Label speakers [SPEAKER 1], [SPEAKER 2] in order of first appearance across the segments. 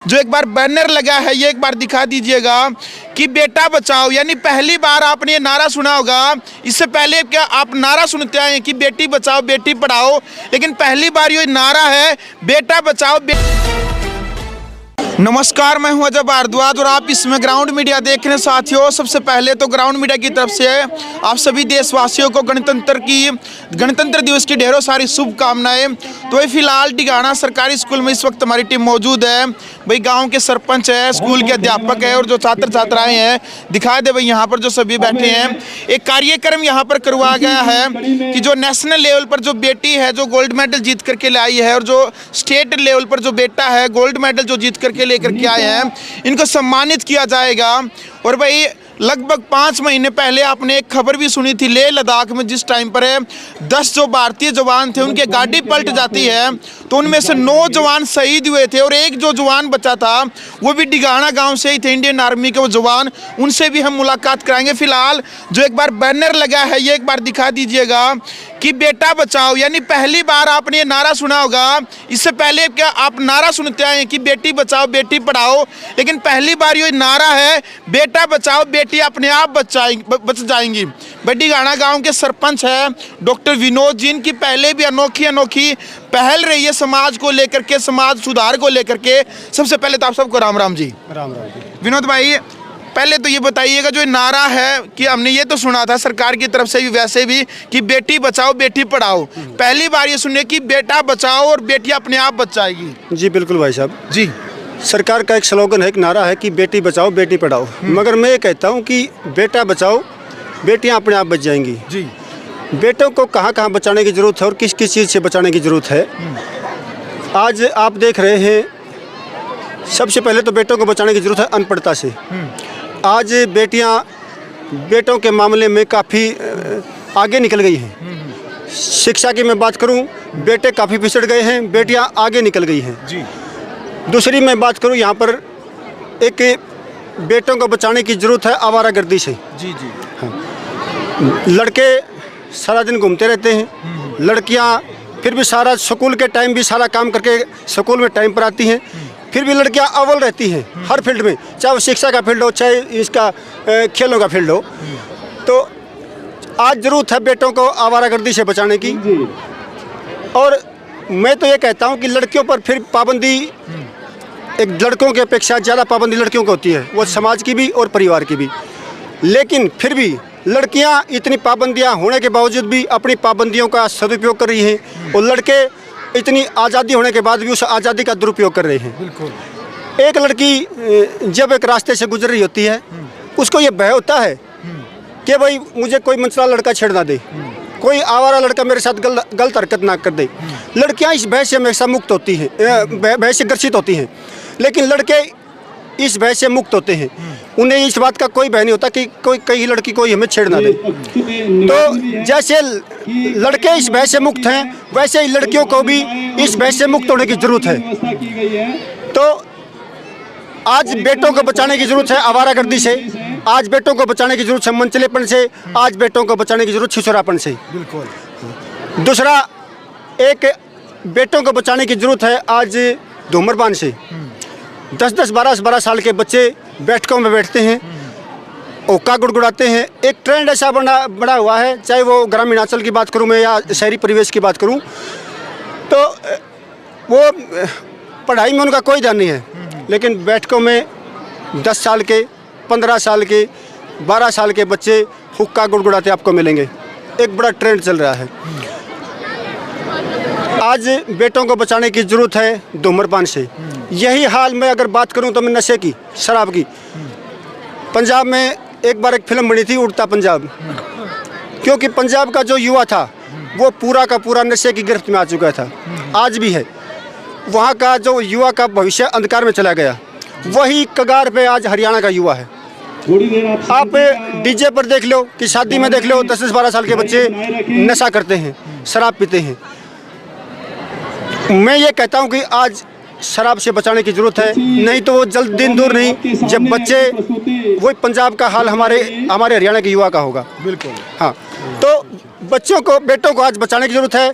[SPEAKER 1] जो एक बार बैनर लगा है ये एक बार दिखा दीजिएगा कि बेटा बचाओ, यानी पहली बार आपने ये नारा सुना होगा। इससे पहले क्या आप नारा सुनते आए हैं कि बेटी बचाओ बेटी पढ़ाओ, लेकिन पहली बार ये नारा है बेटा बचाओ नमस्कार, मैं हूं अजय भारद्वाज और आप इसमें ग्राउंड मीडिया देख रहे हैं। साथियों, सबसे पहले तो ग्राउंड मीडिया की तरफ से आप सभी देशवासियों को गणतंत्र दिवस की ढेरों सारी शुभकामनाएं। तो फिलहाल डिगाना सरकारी स्कूल में इस वक्त हमारी टीम मौजूद है। भाई गांव के सरपंच है, स्कूल के अध्यापक है और जो छात्र छात्राएं हैं, दिखा दे भाई यहाँ पर जो सभी बैठे हैं। एक कार्यक्रम यहाँ पर करवाया गया है कि जो नेशनल लेवल पर जो बेटी है जो गोल्ड मेडल जीत करके लाई है और जो स्टेट लेवल पर जो बेटा है गोल्ड मेडल जो जीत करके लेकर के आए हैं, इनको सम्मानित किया जाएगा। और भाई लगभग 5 महीने पहले आपने एक खबर भी सुनी थी, लेह लद्दाख में जिस टाइम पर 10 जो भारतीय जवान थे उनके गाड़ी पलट जाती है तो उनमें से 9 जवान शहीद हुए थे और एक जो जवान बचा था वो भी डिगाना गांव से ही थे, इंडियन आर्मी के वो जवान। उनसे भी हम मुलाकात कराएंगे। फिलहाल जो एक बार बैनर लगा है ये एक बार दिखा दीजिएगा कि बेटा बचाओ, यानी पहली बार आपने ये नारा सुना होगा। इससे पहले क्या आप नारा सुनते आए हैं कि बेटी बचाओ बेटी पढ़ाओ, लेकिन पहली बार ये नारा है बेटा बचाओ बेटी अपने आप बच जाएंगी। बड़ी गाना गांव के सरपंच है डॉक्टर विनोद जी, इनकी पहले भी अनोखी पहल रही है समाज को लेकर के, समाज सुधार को लेकर के। सबसे पहले तो आप सबको राम राम जी।
[SPEAKER 2] राम राम जी।
[SPEAKER 1] विनोद भाई, पहले तो ये बताइएगा जो नारा है कि हमने ये तो सुना था सरकार की तरफ से भी वैसे भी कि बेटी बचाओ बेटी पढ़ाओ, पहली बार ये सुने कि बेटा बचाओ और बेटी अपने आप बच जाएगी।
[SPEAKER 2] जी बिल्कुल भाई साहब
[SPEAKER 1] जी,
[SPEAKER 2] सरकार का एक स्लोगन है, एक नारा है कि बेटी बचाओ बेटी पढ़ाओ, मगर मैं ये कहता हूँ कि बेटा बचाओ बेटियाँ अपने आप बच जाएंगी।
[SPEAKER 1] जी,
[SPEAKER 2] बेटों को कहाँ कहाँ बचाने की ज़रूरत है और किस किस चीज़ से बचाने की ज़रूरत है। आज आप देख रहे हैं, सबसे पहले तो बेटों को बचाने की ज़रूरत है अनपढ़ता से। आज बेटों के मामले में काफ़ी आगे निकल गई हैं। शिक्षा की मैं बात करूं, बेटे काफ़ी पिछड़ गए हैं, बेटियां आगे निकल गई हैं।
[SPEAKER 1] जी।
[SPEAKER 2] दूसरी मैं बात करूं, यहाँ पर एक बेटों को बचाने की ज़रूरत है आवारागर्दी से।
[SPEAKER 1] जी जी।
[SPEAKER 2] हाँ। लड़के सारा दिन घूमते रहते हैं, लड़कियां फिर भी सारा स्कूल के टाइम भी सारा काम करके स्कूल में टाइम पर आती हैं, फिर भी लड़कियां अव्वल रहती हैं हर फील्ड में, चाहे वो शिक्षा का फील्ड हो चाहे इसका खेलों का फील्ड हो। तो आज ज़रूरत है बेटों को आवारागर्दी से बचाने की। और मैं तो ये कहता हूँ कि लड़कियों पर फिर पाबंदी एक लड़कों की अपेक्षा ज़्यादा पाबंदी लड़कियों को होती है, वो समाज की भी और परिवार की भी। लेकिन फिर भी लड़कियाँ इतनी पाबंदियाँ होने के बावजूद भी अपनी पाबंदियों का सदुपयोग कर रही हैं और लड़के इतनी आज़ादी होने के बाद भी उस आज़ादी का दुरुपयोग कर रहे हैं।
[SPEAKER 1] बिल्कुल।
[SPEAKER 2] एक लड़की जब एक रास्ते से गुजर रही होती है, उसको ये भय होता है कि भाई मुझे कोई मनचला लड़का छेड़ ना दे, कोई आवारा लड़का मेरे साथ गलत हरकत ना कर दे। लड़कियां इस भय से हमेशा मुक्त होती हैं, भय से ग्रसित होती हैं, लेकिन लड़के इस भय से मुक्त होते हैं। उन्हें इस बात का कोई भय नहीं होता कि कई लड़की कोई हमें छेड़ ना दे। तो जैसे लड़के इस भय से मुक्त हैं, वैसे ही लड़कियों को भी इस भय से मुक्त होने की ज़रूरत है। तो आज बेटों को बचाने की ज़रूरत है आवारागर्दी से, आज बेटों को बचाने की ज़रूरत है मनचलेपन से, आज बेटों को बचाने की ज़रूरत छिछोरापन से।
[SPEAKER 1] बिल्कुल।
[SPEAKER 2] दूसरा, एक बेटों को बचाने की ज़रूरत है आज धूम्रपान से। 10-10, 12-12 साल के बच्चे बैठकों में बैठते हैं, ओका गुड़गुड़ाते हैं। एक ट्रेंड ऐसा बना हुआ है, चाहे वो ग्रामीण अंचल की बात करूं मैं या शहरी परिवेश की बात करूं, तो वो पढ़ाई में उनका कोई ध्यान नहीं है, लेकिन बैठकों में 10 साल के, 15 साल के, 12 साल के बच्चे हुक्का गुड़गुड़ाते आपको मिलेंगे। एक बड़ा ट्रेंड चल रहा है। आज बेटों को बचाने की ज़रूरत है धूम्रपान से। यही हाल में अगर बात करूं तो मैं नशे की, शराब की। पंजाब में एक बार एक फिल्म बनी थी उड़ता पंजाब, क्योंकि पंजाब का जो युवा था वो पूरा का पूरा नशे की गिरफ्त में आ चुका था, आज भी है। वहाँ का जो युवा का भविष्य अंधकार में चला गया, वही कगार पे आज हरियाणा का युवा है। आप डीजे पर देख लो कि शादी में देख लो, 10-12 साल के बच्चे नशा करते हैं, शराब पीते हैं। मैं ये कहता हूँ कि आज शराब से बचाने की ज़रूरत है, नहीं तो वो जल्द दिन दूर नहीं जब बच्चे वही पंजाब का हाल हमारे हरियाणा के युवा का होगा।
[SPEAKER 1] बिल्कुल।
[SPEAKER 2] हाँ, तो बच्चों को, बेटों को आज बचाने की ज़रूरत है।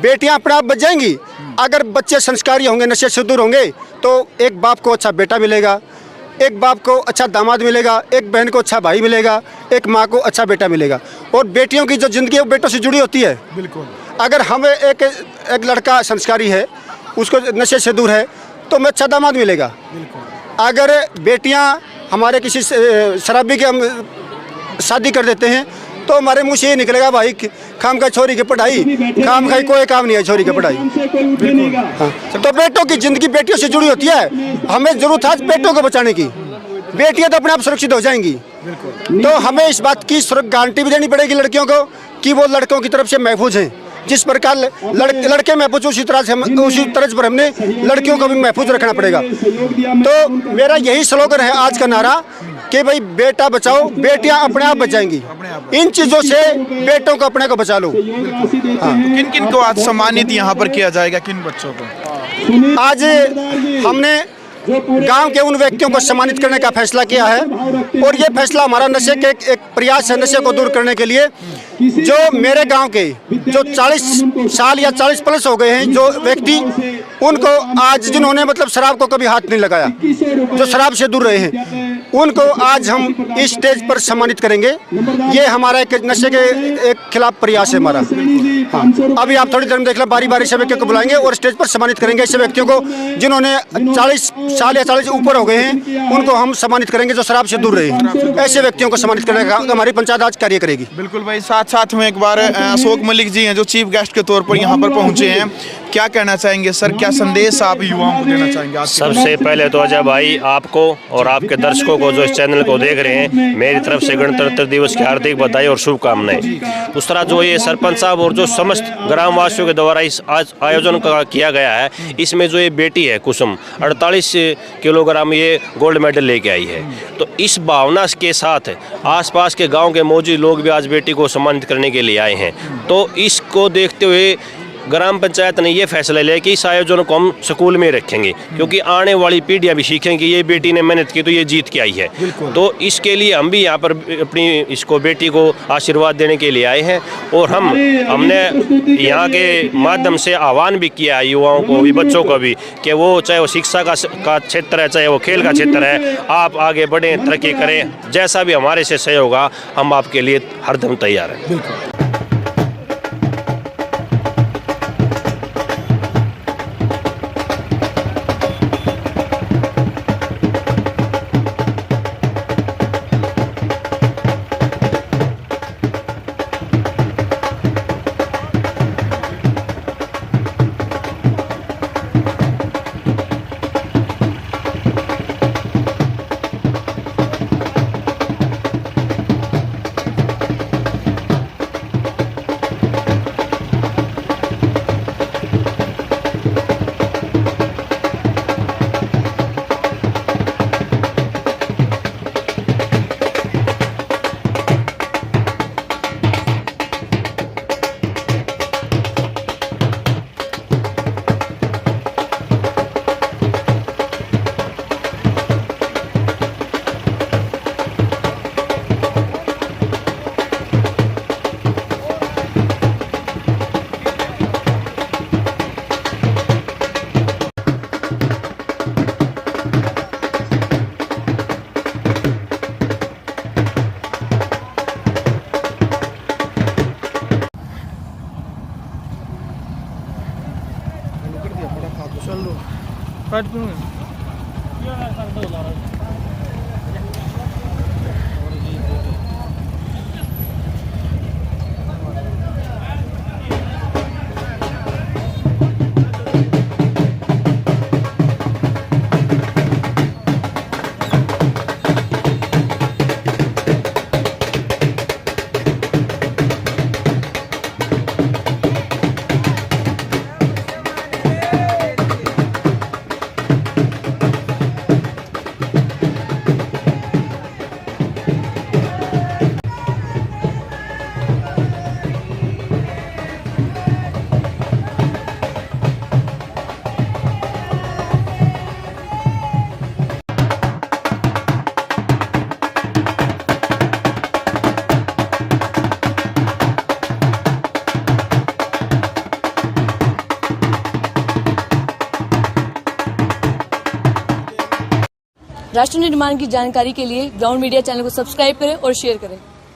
[SPEAKER 2] बेटियां अपने आप बच जाएंगी अगर बच्चे संस्कारी होंगे, नशे से दूर होंगे, तो एक बाप को अच्छा बेटा मिलेगा, एक बाप को अच्छा दामाद मिलेगा, एक बहन को अच्छा भाई मिलेगा, एक माँ को अच्छा बेटा मिलेगा। और बेटियों की जो ज़िंदगी है वो बेटों से जुड़ी होती है।
[SPEAKER 1] बिल्कुल।
[SPEAKER 2] अगर हमें एक लड़का संस्कारी है, उसको नशे से दूर है, तो हमें अच्छा दामाद मिलेगा। अगर बेटियां हमारे किसी शराबी के हम शादी कर देते हैं, तो हमारे मुँह से ये निकलेगा, भाई खाम का छोरी की पढ़ाई, खाम खाई कोई काम नहीं है छोरी की पढ़ाई। हाँ, तो बेटों की ज़िंदगी बेटियों से जुड़ी होती है। हमें ज़रूरत है बेटों को बचाने की। बेटियां तो अपने आप सुरक्षित हो जाएंगी, तो हमें इस बात की गारंटी भी देनी पड़ेगी लड़कियों को कि वो लड़कों की तरफ से महफूज हैं। जिस प्रकार लड़के महफूज, उसी तरह पर हमने लड़कियों को भी महफूज रखना पड़ेगा। तो मेरा यही स्लोगन है आज का नारा कि भाई बेटा बचाओ, बेटियां अपने आप बचाएंगी। इन चीज़ों से बेटों को अपने को बचा लो। हाँ।
[SPEAKER 1] किन किन को आज सम्मानित यहाँ पर किया जाएगा, किन बच्चों को?
[SPEAKER 2] आज हमने गांव के उन व्यक्तियों को सम्मानित करने का फैसला किया है, और ये फैसला हमारा नशे के एक प्रयास है, नशे को दूर करने के लिए। जो मेरे गांव के जो 40 साल या 40 प्लस हो गए हैं जो व्यक्ति, उनको आज जिन्होंने मतलब शराब को कभी हाथ नहीं लगाया, जो शराब से दूर रहे हैं, उनको आज हम इस स्टेज पर सम्मानित करेंगे। ये हमारा एक नशे के एक खिलाफ प्रयास है हमारा। हाँ। अभी आप थोड़ी देर में देख लें, बारी बारी से व्यक्तियों को बुलाएंगे और स्टेज पर सम्मानित करेंगे। ऐसे व्यक्तियों को जिन्होंने 40 साल या 40 ऊपर हो गए हैं, उनको हम सम्मानित करेंगे, जो शराब से दूर रहे हैं। ऐसे व्यक्तियों को सम्मानित करने का हमारी पंचायत आज कार्य करेगी।
[SPEAKER 1] बिल्कुल भाई। साथ में एक बार अशोक मलिक जी हैं जो चीफ गेस्ट के तौर पर यहाँ पर पहुँचे हैं, क्या कहना चाहेंगे सर? क्या संदेश आप युवाओं को देना चाहेंगे? आज
[SPEAKER 3] सबसे पहले तो अजय भाई, आपको और आपके दर्शकों को जो इस चैनल को देख रहे हैं, मेरी तरफ से गणतंत्र दिवस की हार्दिक बधाई और शुभकामनाएं। उस तरह जो ये सरपंच साहब और जो समस्त ग्रामवासियों के द्वारा इस आज आयोजन का किया गया है, इसमें जो ये बेटी है कुसुम 48 किलोग्राम ये गोल्ड मेडल लेके आई है। तो इस भावना के साथ आसपास के गाँव के मौजूद लोग भी आज बेटी को सम्मानित करने के लिए आए हैं। तो इसको देखते हुए ग्राम पंचायत ने ये फैसला लिया कि इस आयोजन को हम स्कूल में रखेंगे, क्योंकि आने वाली पीढ़ियां भी सीखेंगी कि ये बेटी ने मेहनत की तो ये जीत के आई है। तो इसके लिए हम भी यहाँ पर अपनी इसको बेटी को आशीर्वाद देने के लिए आए हैं, और हमने यहाँ के माध्यम से आह्वान भी किया है युवाओं को भी, बच्चों को भी, कि वो चाहे वो शिक्षा का क्षेत्र है, चाहे वो खेल का क्षेत्र है, आप आगे बढ़ें, तरक्की करें। जैसा भी हमारे से सहयोग होगा, हम आपके लिए हरदम तैयार हैं।
[SPEAKER 4] राष्ट्र निर्माण की जानकारी के लिए ग्राउंड मीडिया चैनल को सब्सक्राइब करें और शेयर करें।